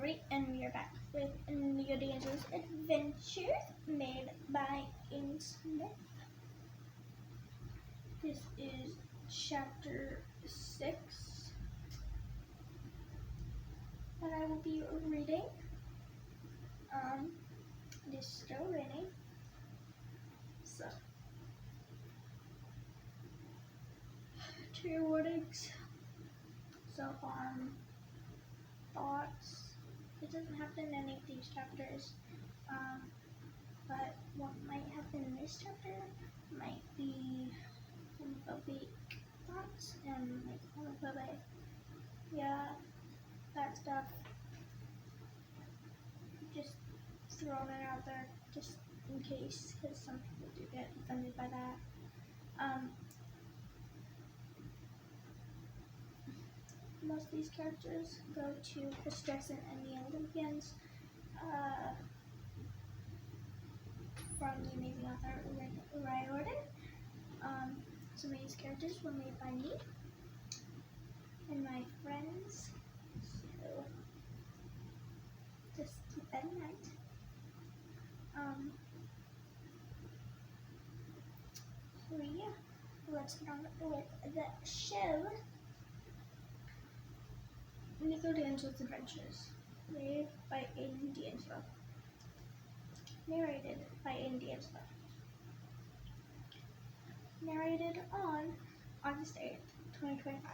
everybody, and we are back with Nico Di'Angelo Adventures made by Smith. This is chapter 6 that I will be reading. It is still raining, so trigger warnings, self-harm, thoughts. It doesn't happen in any of these chapters, but what might happen in this chapter might be homophobic thoughts and like homophobic, that stuff. Just throwing it out there just in case, because some people do get offended by that. Most of these characters go to Chris Jackson and the Olympians from the amazing author Riordan. Some of these characters were made by me and my friends, so just keep that in mind. So yeah, let's get on with the show. Nico Di'Angelo Adventures, made by Di'Angelo. Narrated by Di'Angelo. Narrated on August 8th, 2025.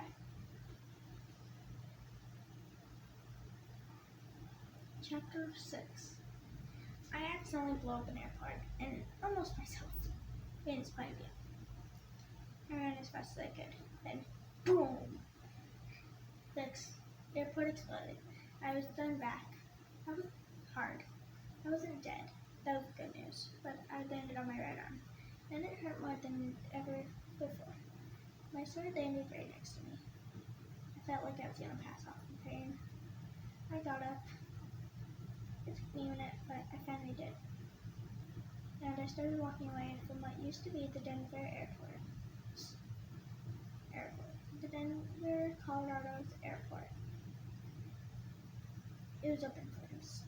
Chapter 6. I accidentally blow up an airport, and almost myself. In its point of view. I ran as fast as I could, then boom! The airport exploded. I was thrown back. That was hard. I wasn't dead. That was good news, but I landed on my right arm, and it hurt more than ever before. My sword landed right next to me. I felt like I was gonna pass off in pain. I got up. It took me a minute, but I finally did. And I started walking away from what used to be the Denver airport. The Denver, Colorado's airport. It was open flames.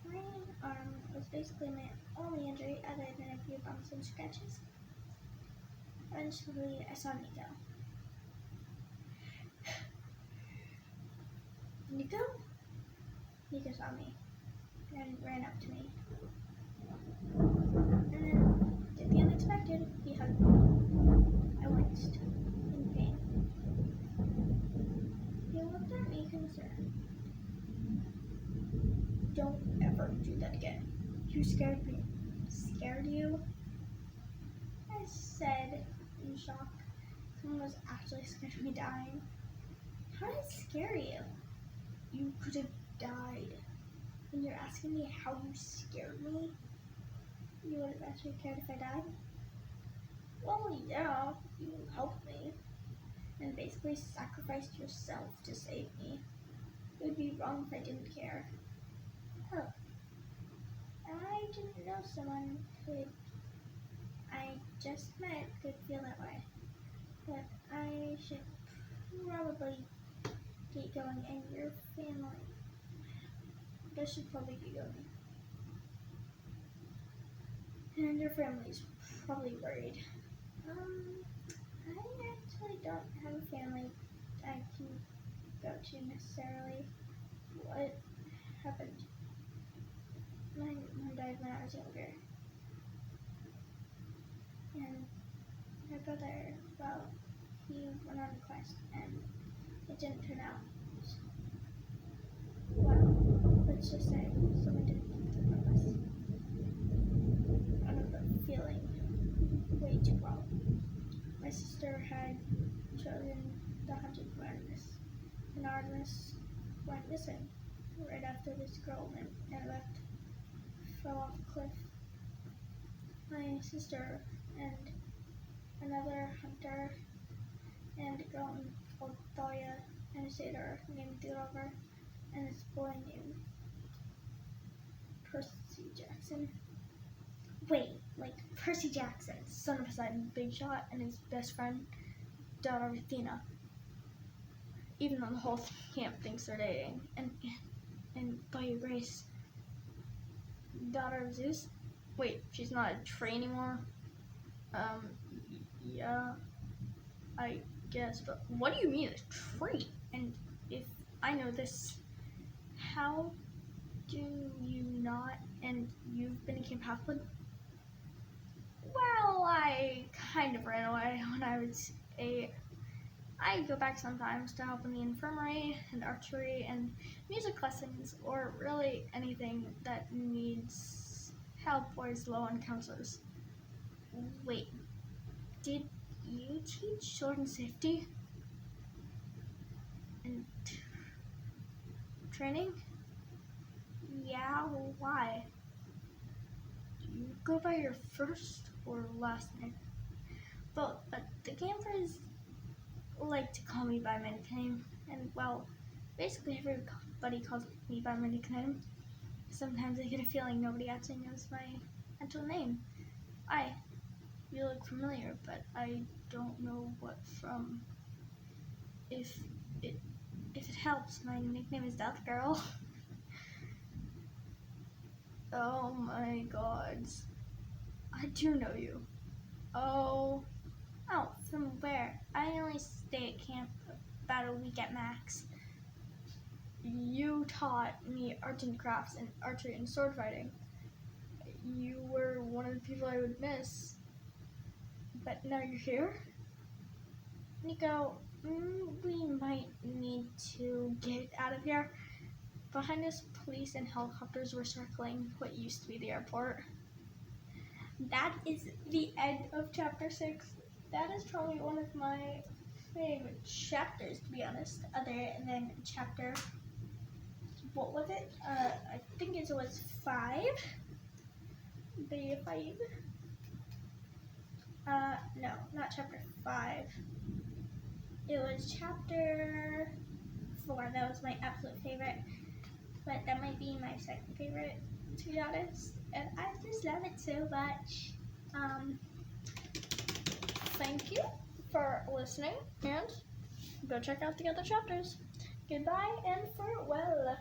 My arm was basically my only injury other than a few bumps and scratches. Eventually, I saw Nico. Nico? Nico saw me and ran up to me. And then did the unexpected. He hugged me. I winced in pain. He looked at me concerned. Don't ever do that again. You scared me. Scared you? I said in shock. Someone was actually scared of me dying. How did it scare you? You could have died. And you're asking me how you scared me? You would have actually cared if I died? Well, yeah, you helped me. And basically sacrificed yourself to save me. It would be wrong if I didn't care. Oh. I didn't know someone who I just met could feel that way. But I should probably get going, and your family. I should probably get going. And your family's probably worried. I actually don't have a family I can go to necessarily. What happened? My mom died when I was younger. And my brother, well, he went on a quest and it didn't turn out. Well, let's just say someone didn't keep the promise. I remember feeling way too well. My sister had chosen the hunting for Artemis, and Artemis went missing right after this girl and left, fell off a cliff. My sister and another hunter and a girl called Thalia and a sailor named Theodore and this boy named Percy Jackson. Wait, like Percy Jackson, son of Poseidon, Big Shot, and his best friend, daughter Athena. Even though the whole camp thinks they're dating. And and by your grace, daughter of Zeus. Wait, she's not a tree anymore? Yeah, I guess, but what do you mean a tree? And if I know this, how do you not, and you've been a Camp Half-Blood? Well, I kind of ran away when I was 8. I go back sometimes to help in the infirmary and archery and music lessons, or really anything that needs help or is low on counselors. Wait, did you teach children safety and training? Yeah, why? Do you go by your first or last name? Both, but the campers like to call me by my nickname, and well, basically everybody calls me by my nickname. Sometimes I get a feeling nobody actually knows my actual name. You look familiar, but I don't know what from. If it helps, my nickname is Death Girl. Oh my gods. I do know you. Oh, from where? I only stay at camp about a week at max. You taught me arts and crafts and archery and sword fighting. You were one of the people I would miss. But now you're here? Nico, we might need to get out of here. Behind us, police and helicopters were circling what used to be the airport. That is the end of chapter 6. That is probably one of my favorite chapters, to be honest, other than chapter, what was it? I think it was 5. No, not chapter 5. It was chapter 4. That was my absolute favorite. But that might be my second favorite, to be honest. And I just love it so much. Thank you for listening, and go check out the other chapters. Goodbye and farewell.